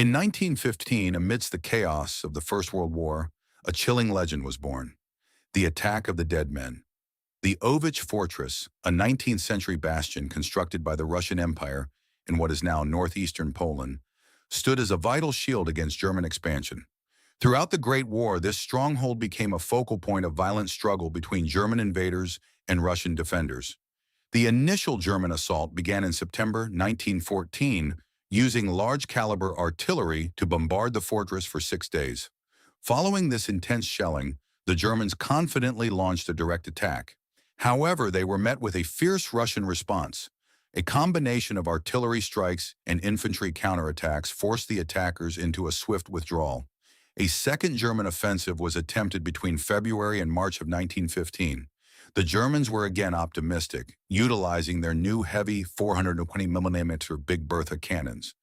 In 1915, amidst the chaos of the First World War, a chilling legend was born: the attack of the dead men. The Osowiec Fortress, a 19th century bastion constructed by the Russian Empire in what is now northeastern Poland, stood as a vital shield against German expansion. Throughout the Great War, this stronghold became a focal point of violent struggle between German invaders and Russian defenders. The initial German assault began in September 1914, using large-caliber artillery to bombard the fortress for 6 days. Following this intense shelling, the Germans confidently launched a direct attack. However, they were met with a fierce Russian response. A combination of artillery strikes and infantry counterattacks forced the attackers into a swift withdrawal. A second German offensive was attempted between February and March of 1915. The Germans were again optimistic, utilizing their new heavy 420mm Big Bertha cannons.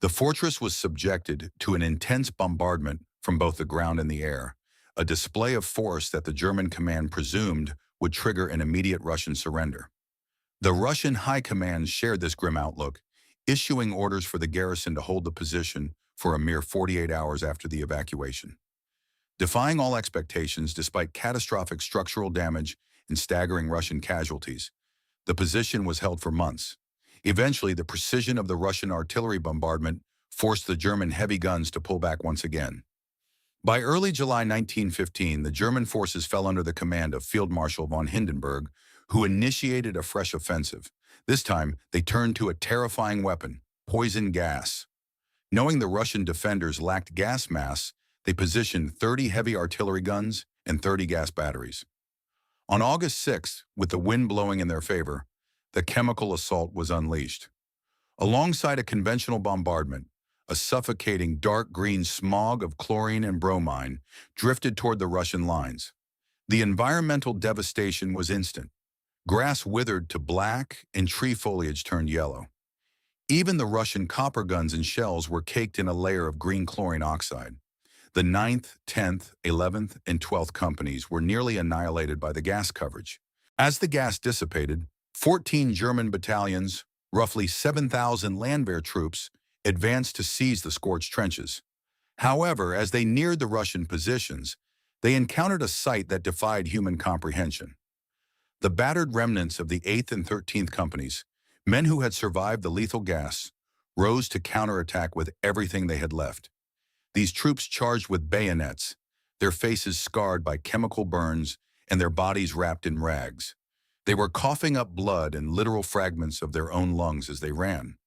The fortress was subjected to an intense bombardment from both the ground and the air, a display of force that the German command presumed would trigger an immediate Russian surrender. The Russian High Command shared this grim outlook, issuing orders for the garrison to hold the position for a mere 48 hours after the evacuation. Defying all expectations despite catastrophic structural damage and staggering Russian casualties, the position was held for months. Eventually, the precision of the Russian artillery bombardment forced the German heavy guns to pull back once again. By early July 1915, the German forces fell under the command of Field Marshal von Hindenburg, who initiated a fresh offensive. This time, they turned to a terrifying weapon: poison gas. Knowing the Russian defenders lacked gas masks, they positioned 30 heavy artillery guns and 30 gas batteries. On August 6th, with the wind blowing in their favor, the chemical assault was unleashed. Alongside a conventional bombardment, a suffocating dark green smog of chlorine and bromine drifted toward the Russian lines. The environmental devastation was instant. Grass withered to black and tree foliage turned yellow. Even the Russian copper guns and shells were caked in a layer of green chlorine oxide. The 9th, 10th, 11th, and 12th companies were nearly annihilated by the gas coverage. As the gas dissipated, 14 German battalions, roughly 7,000 Landwehr troops, advanced to seize the scorched trenches. However, as they neared the Russian positions, they encountered a sight that defied human comprehension. The battered remnants of the 8th and 13th companies, men who had survived the lethal gas, rose to counterattack with everything they had left. These troops charged with bayonets, their faces scarred by chemical burns and their bodies wrapped in rags. They were coughing up blood and literal fragments of their own lungs as they ran.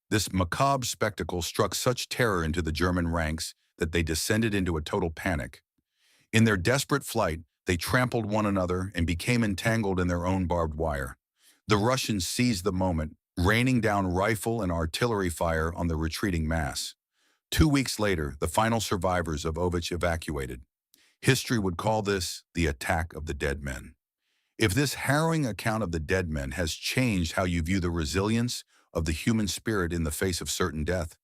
This macabre spectacle struck such terror into the German ranks that they descended into a total panic. In their desperate flight, they trampled one another and became entangled in their own barbed wire. The Russians seized the moment, raining down rifle and artillery fire on the retreating mass. 2 weeks later, the final survivors of Osowiec evacuated. History would call this the attack of the dead men. If this harrowing account of the dead men has changed how you view the resilience of the human spirit in the face of certain death,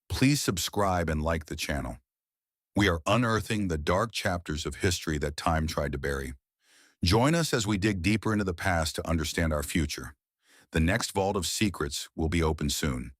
please subscribe and like the channel. We are unearthing the dark chapters of history that time tried to bury. Join us as we dig deeper into the past to understand our future. The next vault of secrets will be open soon.